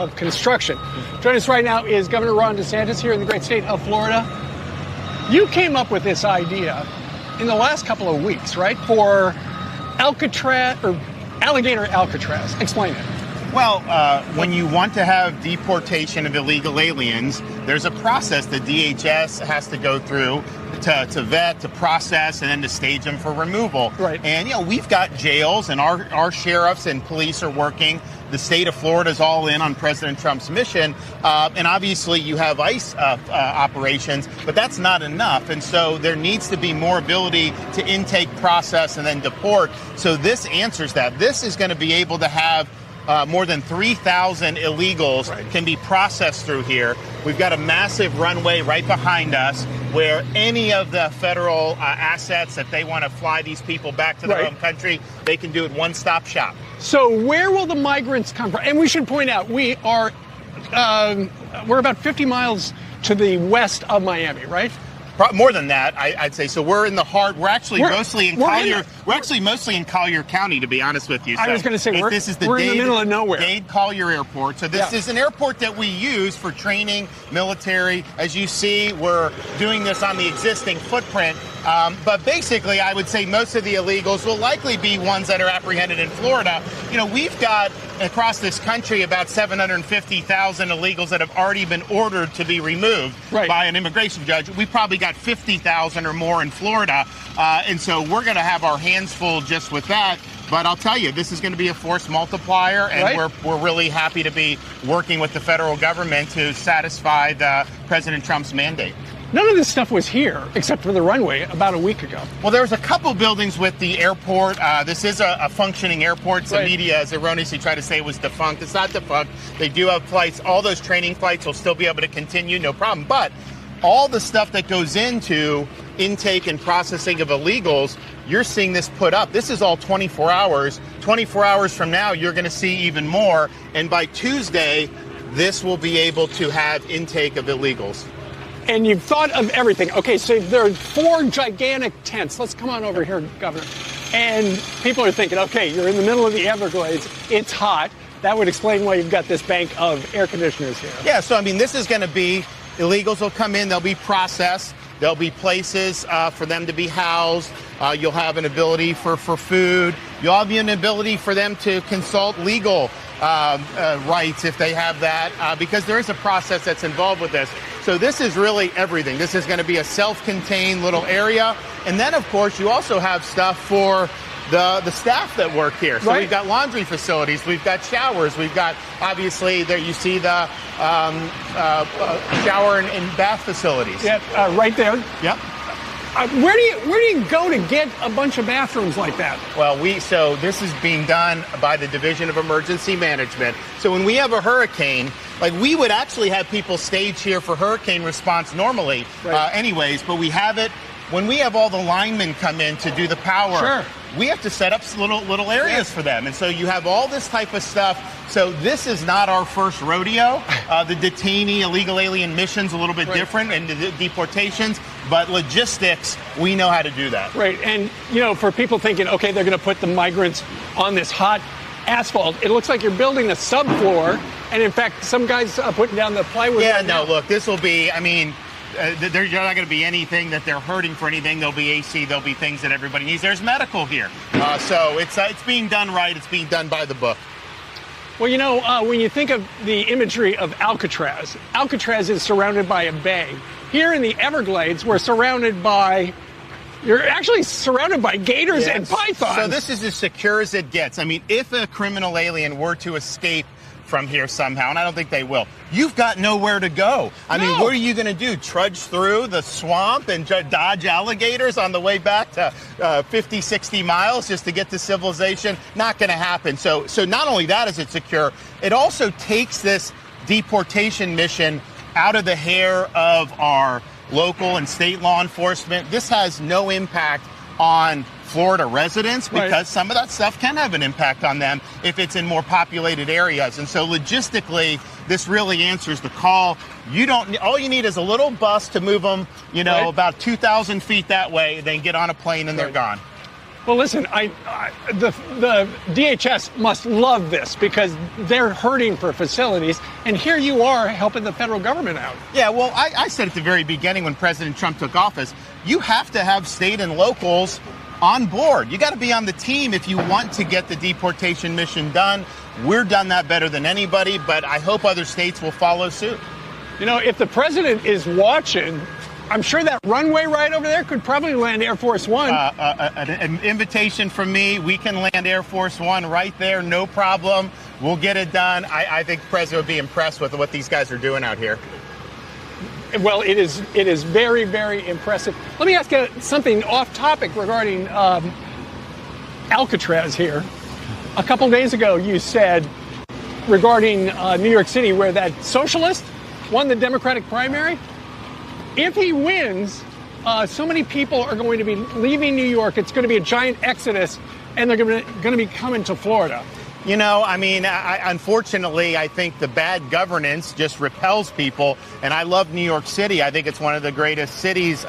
of construction. Joining us right now is Governor Ron DeSantis here in the great state of Florida. You came up with this idea in the last couple of weeks, right? For Alcatraz or Alligator Alcatraz. Explain it. Well, when you want to have deportation of illegal aliens, there's a process the DHS has to go through to vet, to process, and then to stage them for removal. Right. And, we've got jails, and our sheriffs and police are working. The state of Florida is all in on President Trump's mission. And obviously you have ICE operations, but that's not enough. And so there needs to be more ability to intake, process, and then deport. So this answers that. This is going to be able to have more than 3,000 illegals can be processed through here. We've got a massive runway right behind us where any of the federal assets that they want to fly these people back to their home country, they can do it one-stop shop. So where will the migrants come from? And we should point out, we're about 50 miles to the west of Miami, right? More than that, I'd say. So we're in the heart. We're actually mostly in Collier. We're actually mostly in Collier County, to be honest with you. So I was going to say we're in the middle of nowhere. Dade Collier Airport. So this is an airport that we use for training, military. As you see, we're doing this on the existing footprint. But basically, I would say most of the illegals will likely be ones that are apprehended in Florida. We've got across this country about 750,000 illegals that have already been ordered to be removed by an immigration judge. We've probably got 50,000 or more in Florida. And so we're going to have our hands full just with that. But I'll tell you, this is going to be a force multiplier, and we're really happy to be working with the federal government to satisfy President Trump's mandate. None of this stuff was here, except for the runway, about a week ago. Well, there was a couple buildings with the airport. This is a functioning airport. The media has erroneously tried to say it was defunct. It's not defunct. They do have flights. All those training flights will still be able to continue, no problem. But all the stuff that goes into intake and processing of illegals, you're seeing this put up. This is all 24 hours. 24 hours from now, you're going to see even more. And by Tuesday, this will be able to have intake of illegals. And you've thought of everything. Okay, so there are 4 gigantic tents. Let's come on over here, Governor. And people are thinking, okay, you're in the middle of the Everglades. It's hot. That would explain why you've got this bank of air conditioners here. Yeah, so, this is going to be, illegals will come in, they'll be processed. There'll be places for them to be housed. You'll have an ability for food. You'll have an ability for them to consult legal rights if they have that, because there is a process that's involved with this. So this is really everything. This is going to be a self-contained little area. And then, of course, you also have stuff for the staff that work here. So we've got laundry facilities, we've got showers, we've got, obviously, there you see the shower and bath facilities. Yeah, right there. Yep. Where do you go to get a bunch of bathrooms like that? Well, so this is being done by the Division of Emergency Management. So when we have a hurricane, we would actually have people stage here for hurricane response normally, anyways, but we have it. When we have all the linemen come in to do the power, we have to set up little areas for them. And so you have all this type of stuff. So this is not our first rodeo. The detainee illegal alien mission's a little bit different, and the deportations, but logistics, we know how to do that. Right. And, for people thinking, okay, they're going to put the migrants on this hot asphalt, it looks like you're building a subfloor. And in fact, some guys are putting down the plywood. Yeah, no, look, this will be, there's not going to be anything that they're hurting for anything. There'll be AC. There'll be things that everybody needs. There's medical here. So it's being done right. It's being done by the book. Well, when you think of the imagery of Alcatraz, Alcatraz is surrounded by a bay. Here in the Everglades, you're actually surrounded by gators and pythons. So this is as secure as it gets. If a criminal alien were to escape from here somehow, and I don't think they will, you've got nowhere to go. What are you going to do? Trudge through the swamp and dodge alligators on the way back to 50, 60 miles just to get to civilization? Not going to happen. So not only that is it secure, it also takes this deportation mission out of the hair of our local and state law enforcement. This has no impact on Florida residents because some of that stuff can have an impact on them if it's in more populated areas. And so logistically, this really answers the call. All you need is a little bus to move them, about 2,000 feet that way, then get on a plane and they're gone. Well, listen, the DHS must love this because they're hurting for facilities, and here you are helping the federal government out. Yeah, well, I said at the very beginning when President Trump took office, you have to have state and locals on board. You got to be on the team if you want to get the deportation mission done. We're done that better than anybody, but I hope other states will follow suit. You know, if the president is watching, I'm sure that runway right over there could probably land Air Force One. An invitation from me. We can land Air Force One right there, no problem. We'll get it done. I think the president would be impressed with what these guys are doing out here. Well, it is very, very impressive. Let me ask you something off topic regarding Alcatraz here. A couple days ago, you said regarding New York City, where that socialist won the Democratic primary, if he wins, so many people are going to be leaving New York. It's going to be a giant exodus, and they're going to be coming to Florida. You know, I mean, unfortunately, I think the bad governance just repels people. And I love New York City. I think it's one of the greatest cities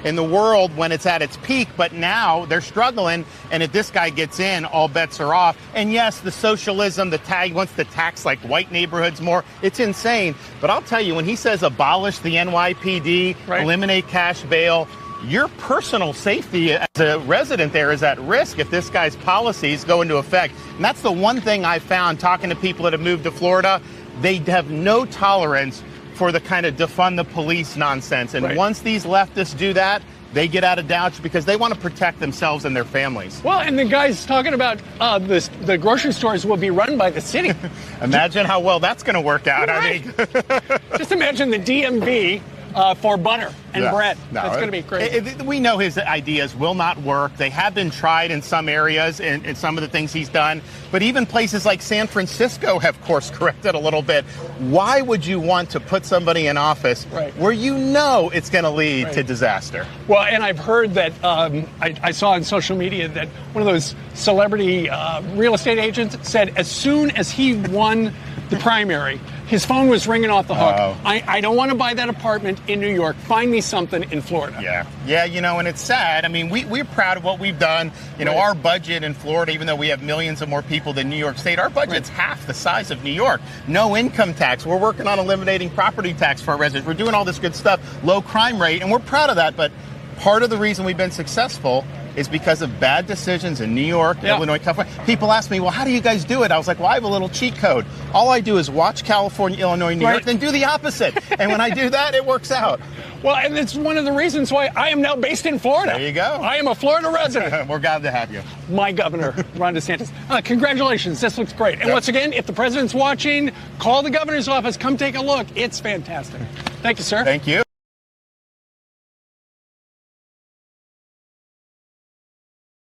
in the world when it's at its peak. But now they're struggling. And if this guy gets in, all bets are off. And yes, the socialism, he wants to tax like white neighborhoods more. It's insane. But I'll tell you, when he says abolish the NYPD, right, eliminate cash bail, your personal safety as a resident there is at risk if this guy's policies go into effect. And that's the one thing I found talking to people that have moved to Florida. They have no tolerance for the kind of defund the police nonsense. And once these leftists do that, they get out of Doucey because they want to protect themselves and their families. Well, and the guy's talking about the grocery stores will be run by the city. Imagine how well that's going to work out. Right. I mean, just imagine the DMV for butter and bread. No, that's going to be crazy. We know his ideas will not work. They have been tried in some areas in some of the things he's done. But even places like San Francisco have course corrected a little bit. Why would you want to put somebody in office where you know it's going to lead to disaster? Well, and I've heard that I saw on social media that one of those celebrity real estate agents said as soon as he won the primary, his phone was ringing off the hook. I don't want to buy that apartment in New York. Find me something in Florida. Yeah, you know, and it's sad. I mean, we're proud of what we've done. You know, our budget in Florida, even though we have millions of more people than New York State, our budget's half the size of New York. No income tax. We're working on eliminating property tax for our residents. We're doing all this good stuff. Low crime rate, and we're proud of that. But part of the reason we've been successful is because of bad decisions in New York, Illinois, California. People ask me, well, how do you guys do it? I was like, well, I have a little cheat code. All I do is watch California, Illinois, New York, then do the opposite. And when I do that, it works out. Well, and it's one of the reasons why I am now based in Florida. There you go. I am a Florida resident. We're glad to have you. My governor, Ron DeSantis. Congratulations. This looks great. And once again, if the president's watching, call the governor's office. Come take a look. It's fantastic. Thank you, sir. Thank you.